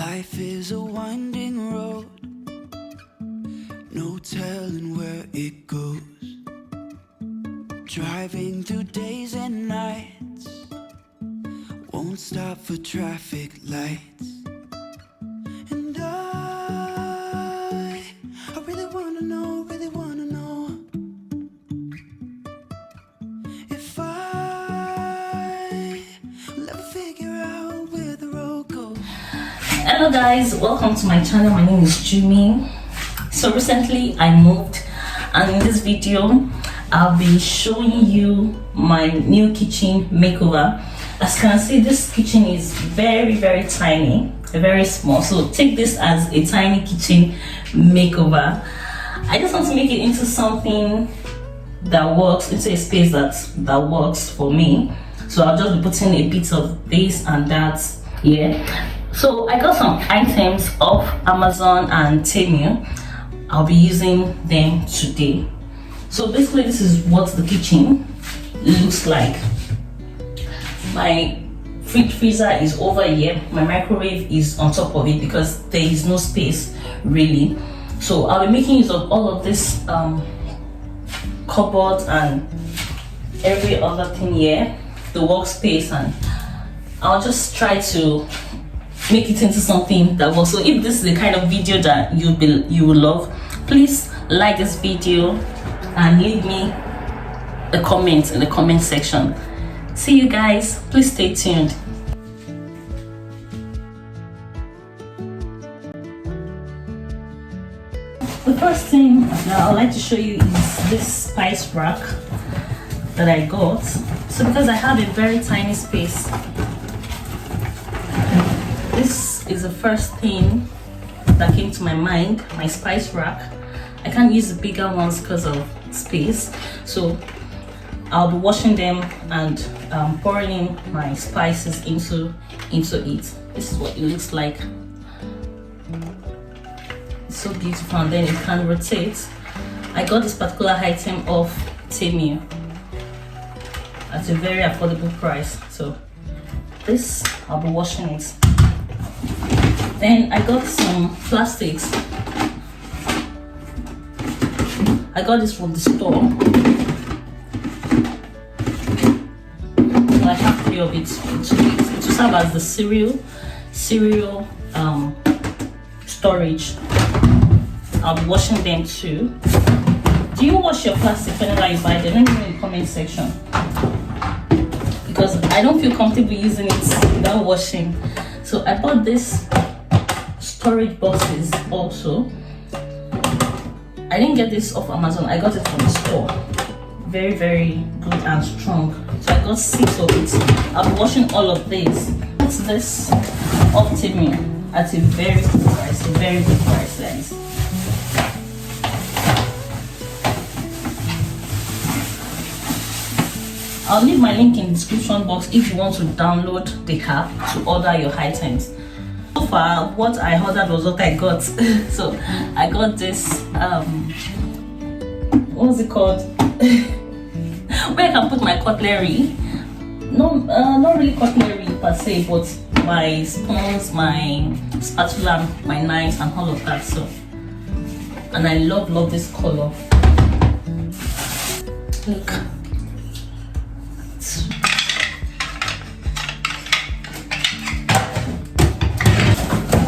Life is a winding road, no telling where it goes. Driving through days and nights, won't stop for traffic lights. And I really wanna know if I will ever figure out where the road goes. Hello guys, welcome to my channel. My name is Jhummy. So recently I moved, and in this video I'll be showing you my new kitchen makeover. As you can see, this kitchen is very tiny, very small, so take this as a tiny kitchen makeover. I just want to make it into something that works, into a space that works for me. So I'll just be putting a bit of this and that here. So I got some items off Amazon and Temu. I'll be using them today. So basically this is what the kitchen looks like. My fridge freezer is over here. My microwave is on top of it because there is no space really. So I'll be making use of all of this cupboard and every other thing here, the workspace, and I'll just try to make it into something that works. So if this is the kind of video that you will love, please like this video and leave me a comment in the comment section. See you guys, please stay tuned. The first thing that I'd like to show you is this spice rack that I got. So because I have a very tiny space, this is the first thing that came to my mind, my spice rack. I can't use the bigger ones because of space, so I'll be washing them and pouring in my spices into it. This is what it looks like. It's so beautiful, and then it can rotate. I got this particular item off Temu at a very affordable price, so this I'll be washing it. Then I got some plastics. I got this from the store. So I have 3 of it. It will serve as the cereal storage. I'll be washing them too. Do you wash your plastic whenever you buy them? Let me know in the comment section, because I don't feel comfortable using it without washing. So I bought this storage boxes also. I didn't get this off Amazon, I got it from the store. Very good and strong. So I got 6 of it. I'll be washing all of these. What's this off Temu at a very good price, guys. I'll leave my link in the description box if you want to download the app to order your items. So far, what I ordered was what I got. So I got this what's it called? Where I can put my cutlery. No, not really cutlery per se, but my spoons, my spatula, my knives, and all of that. So, and I love this color. Look.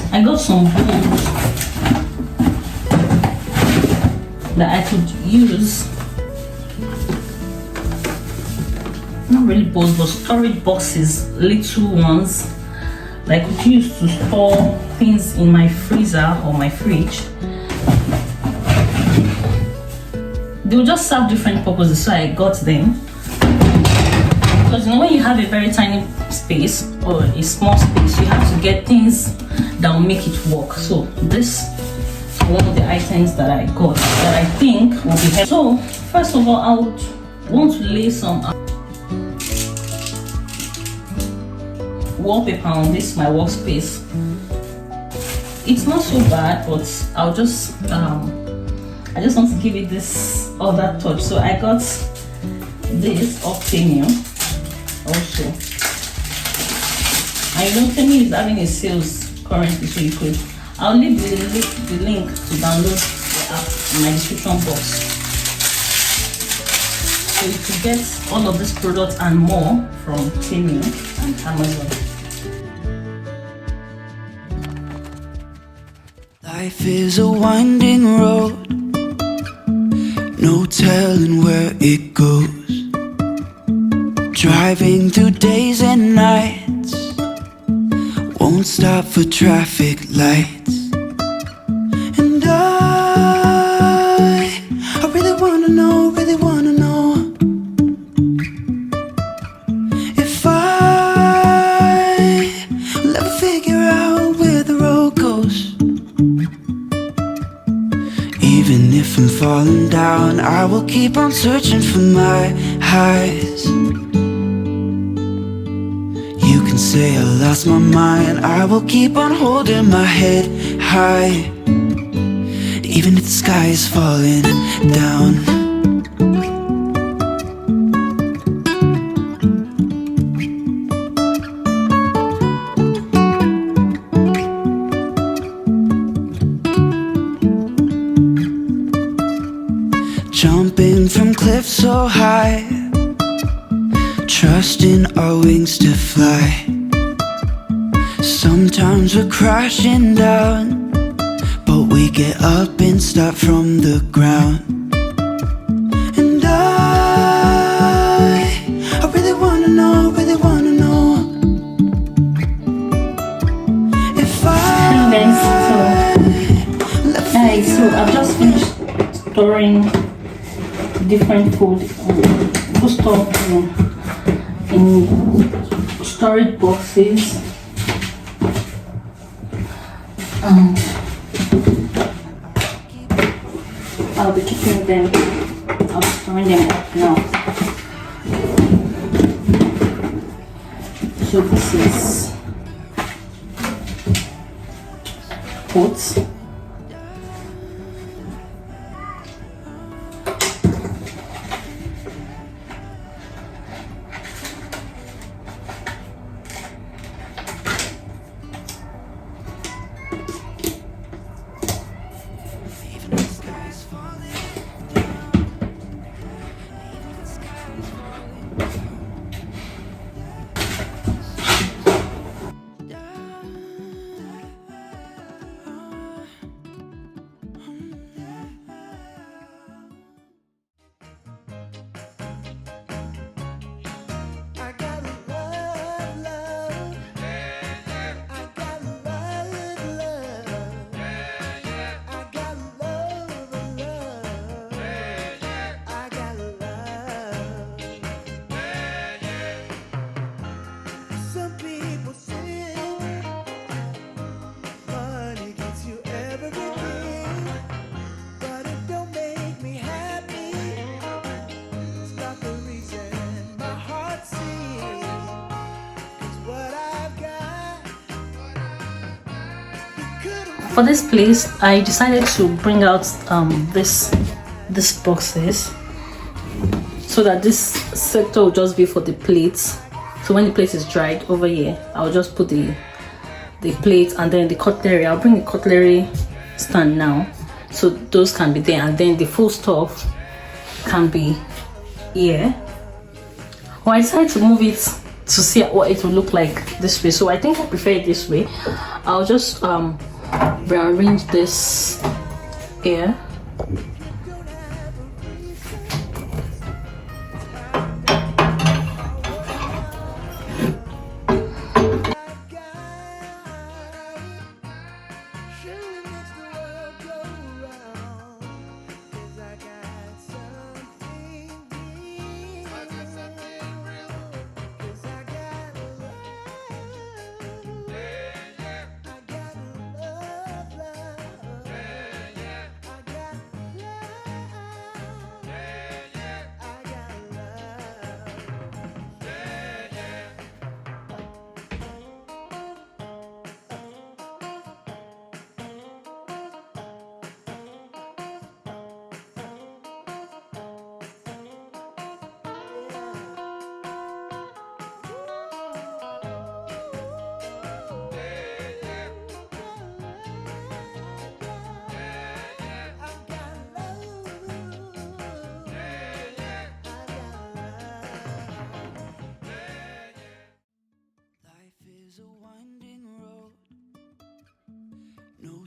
I got some bowls that I could use, not really bowls, but storage boxes, little ones that I could use to store things in my freezer or my fridge. They will just serve different purposes, so I got them. Because you know, when you have a very tiny space or a small space, you have to get things that will make it work. So this is one of the items that I got that I think will be helpful. So first of all, I would want to lay some wallpaper on this, my workspace. It's not so bad, but I'll just I just want to give it this other touch. So I got this off Temu also. I know Temu is having a sales currently, so you could. I'll leave the link to download the app in my description box. So you could get all of these products and more from Temu and Amazon. Life is a winding road, no telling where it goes. Driving through days and nights, won't stop for traffic lights. And I really wanna know, if I'll ever figure out where the road goes. Even if I'm falling down, I will keep on searching for my highs. You can say I lost my mind, I will keep on holding my head high, even if the sky is falling down. Jumping from cliffs so high, trusting our wings to fly. Sometimes we're crashing down, but we get up and start from the ground. And I really wanna know, if So I've just finished storing different food stuff in storage boxes. I'll be keeping them. I'll be storing them up now. So this is oats. For this place, I decided to bring out this boxes, so that this sector will just be for the plates. So when the plate is dried over here, I'll just put the plate, and then the cutlery. I'll bring the cutlery stand now, so those can be there, and then the full stuff can be here. Well, I decided to move it to see what it will look like this way, so I think I prefer it this way. I'll just rearrange this here.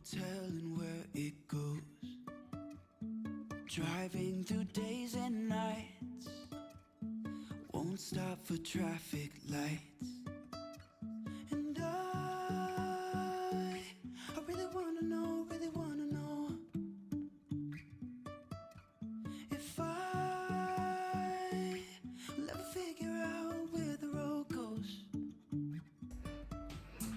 telling where it goes. Driving through days and nights, won't stop for traffic lights. And I really wanna know if I will ever figure out where the road goes.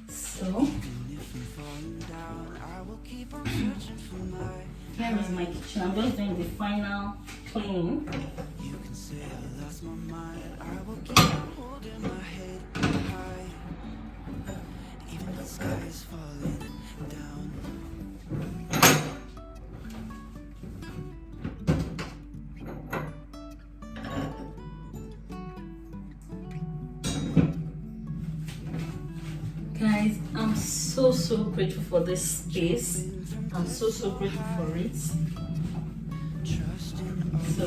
So If I'm falling down, I will keep on searching for my. here is my kitchen. I'm just doing the final cleaning. You can say I lost my mind. I will keep on holding my head high, even if the sky is falling down. Guys, I'm so grateful for this space. I'm so grateful for it. So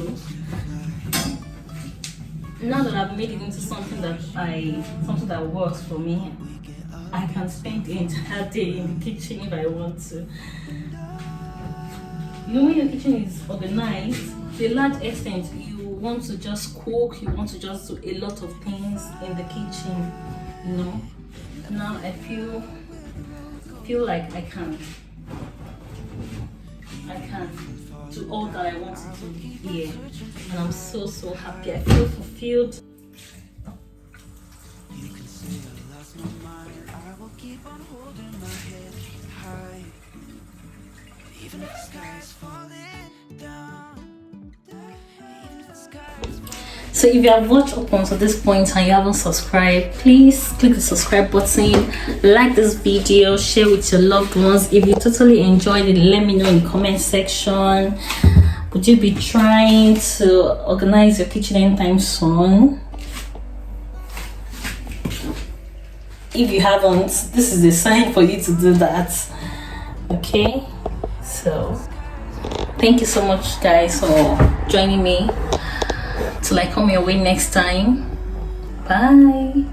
now that I've made it into something that works for me, I can spend the entire day in the kitchen if I want to. You know, when your kitchen is organized, to a large extent, you want to just cook, you want to just do a lot of things in the kitchen, you know. Now I feel like I can do all that I want to do here, and I'm so happy. I feel fulfilled. You can say I lost my mind. I will keep on holding my head high, even if the sky is falling down. Even if the sky is falling. So if you have watched up until this point and you haven't subscribed, please click the subscribe button, like this video, share with your loved ones. If you totally enjoyed it, let me know in the comment section. Would you be trying to organize your kitchen anytime soon? If you haven't, this is a sign for you to do that. Okay, so thank you so much guys for joining me till I come your way next time. Bye.